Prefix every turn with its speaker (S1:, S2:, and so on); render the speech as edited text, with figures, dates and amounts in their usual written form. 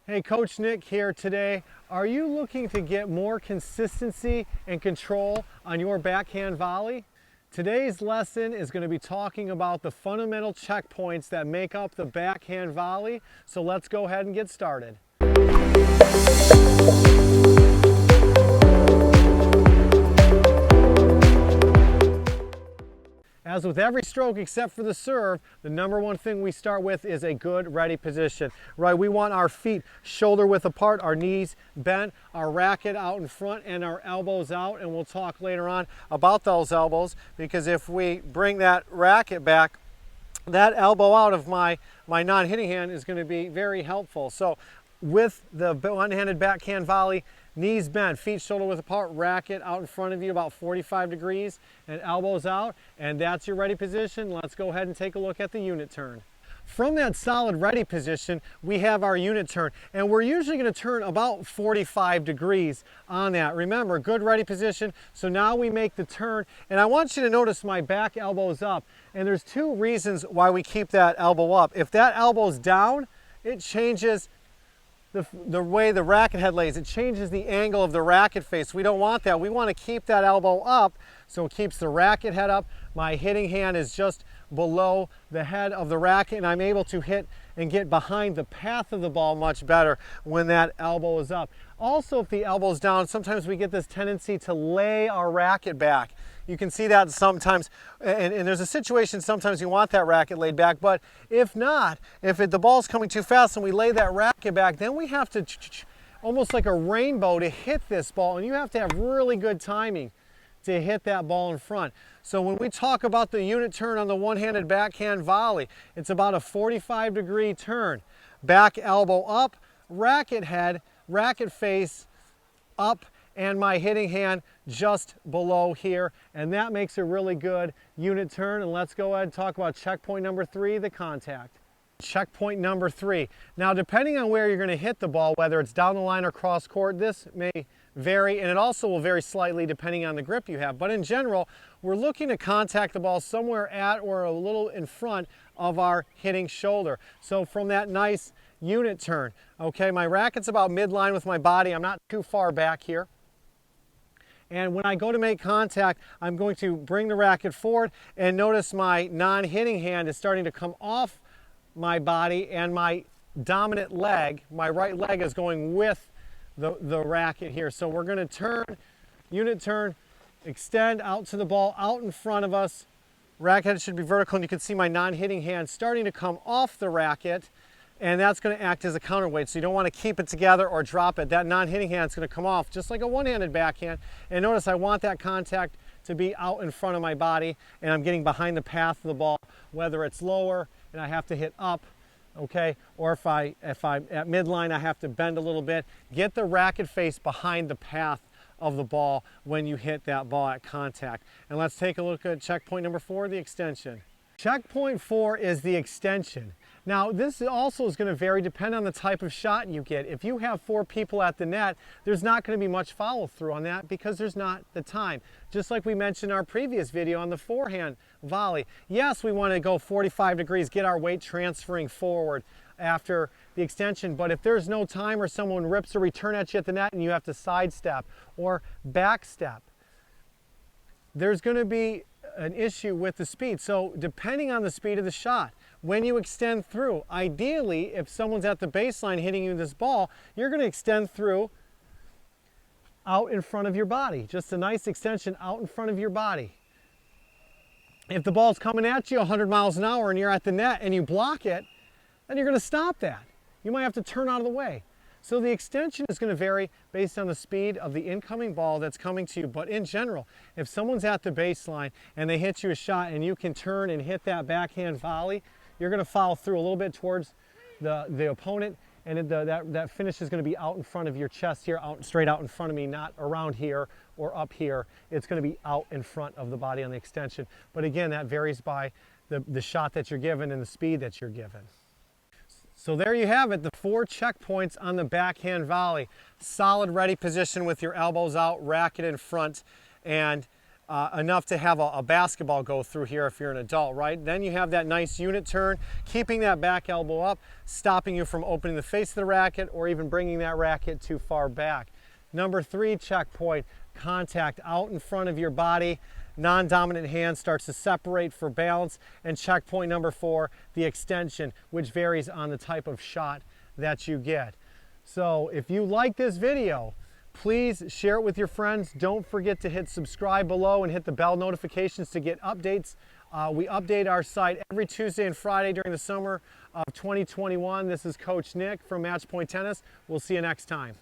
S1: Hey, Coach Nick here today. Are you looking to get more consistency and control on your backhand volley? Today's lesson is going to be talking about the fundamental checkpoints that make up the backhand volley. So let's go ahead and get started. As with every stroke except for the serve, the number one thing we start with is a good ready position. Right, we want our feet shoulder width apart, our knees bent, our racket out in front and our elbows out, and we'll talk later on about those elbows, because if we bring that racket back, that elbow out of my non-hitting hand is going to be very helpful. So with the one-handed backhand volley, knees bent, feet shoulder width apart, racket out in front of you about 45 degrees and elbows out, and that's your ready position. Let's go ahead and take a look at the unit turn. From that solid ready position, we have our unit turn, and we're usually going to turn about 45 degrees on that. Remember, good ready position. So now we make the turn, and I want you to notice my back elbow's up, and there's two reasons why we keep that elbow up. If that elbow's down, it changes the way the racket head lays. It changes the angle of the racket face. We don't want that. We want to keep that elbow up so it keeps the racket head up. My hitting hand is just below the head of the racket, and I'm able to hit and get behind the path of the ball much better when that elbow is up. Also, if the elbow's down, sometimes we get this tendency to lay our racket back. You can see that sometimes, and there's a situation sometimes you want that racket laid back, but if not, if the ball's coming too fast and we lay that racket back, then we have to almost like a rainbow to hit this ball, and you have to have really good timing to hit that ball in front. So when we talk about the unit turn on the one-handed backhand volley, it's about a 45-degree turn. Back elbow up, racket head, racket face up, and my hitting hand just below here, and that makes a really good unit turn. And let's go ahead and talk about checkpoint number 3, the contact. Checkpoint number 3. Now, depending on where you're going to hit the ball, whether it's down the line or cross court, this may vary, and it also will vary slightly depending on the grip you have. But in general, we're looking to contact the ball somewhere at or a little in front of our hitting shoulder. So from that nice unit turn, okay, my racket's about midline with my body. I'm not too far back here. And when I go to make contact, I'm going to bring the racket forward, and notice my non-hitting hand is starting to come off my body, and my dominant leg, my right leg, is going with the racket here. So we're going to turn, unit turn, extend out to the ball out in front of us. Racket should be vertical, and you can see my non-hitting hand starting to come off the racket, and that's going to act as a counterweight. So you don't want to keep it together or drop it. That non-hitting hand is going to come off just like a one-handed backhand. And notice I want that contact to be out in front of my body, and I'm getting behind the path of the ball, whether it's lower and I have to hit up, okay, or if I'm at midline, I have to bend a little bit. Get the racket face behind the path of the ball when you hit that ball at contact. And let's take a look at checkpoint number 4, the extension. Checkpoint 4 is the extension. Now, this also is going to vary depending on the type of shot you get. If you have 4 people at the net, there's not going to be much follow through on that because there's not the time. Just like we mentioned in our previous video on the forehand volley. Yes, we want to go 45 degrees, get our weight transferring forward after the extension, but if there's no time or someone rips a return at you at the net and you have to sidestep or backstep, there's going to be an issue with the speed. So depending on the speed of the shot, when you extend through, ideally, if someone's at the baseline hitting you this ball, you're going to extend through out in front of your body. Just a nice extension out in front of your body. If the ball's coming at you 100 miles an hour and you're at the net and you block it, then you're going to stop that. You might have to turn out of the way. So the extension is going to vary based on the speed of the incoming ball that's coming to you. But in general, if someone's at the baseline and they hit you a shot and you can turn and hit that backhand volley, you're going to follow through a little bit towards the opponent, and that finish is going to be out in front of your chest here, straight out in front of me, not around here or up here. It's going to be out in front of the body on the extension. But again, that varies by the shot that you're given and the speed that you're given. So there you have it, the 4 checkpoints on the backhand volley. Solid ready position with your elbows out, racket in front, and enough to have a basketball go through here if you're an adult, right? Then you have that nice unit turn, keeping that back elbow up, stopping you from opening the face of the racket or even bringing that racket too far back. Number 3 checkpoint, contact out in front of your body. Non-dominant hand starts to separate for balance. And checkpoint number 4, the extension, which varies on the type of shot that you get. So if you like this video, please share it with your friends. Don't forget to hit subscribe below and hit the bell notifications to get updates. We update our site every Tuesday and Friday during the summer of 2021. This is Coach Nick from Match Point Tennis. We'll see you next time.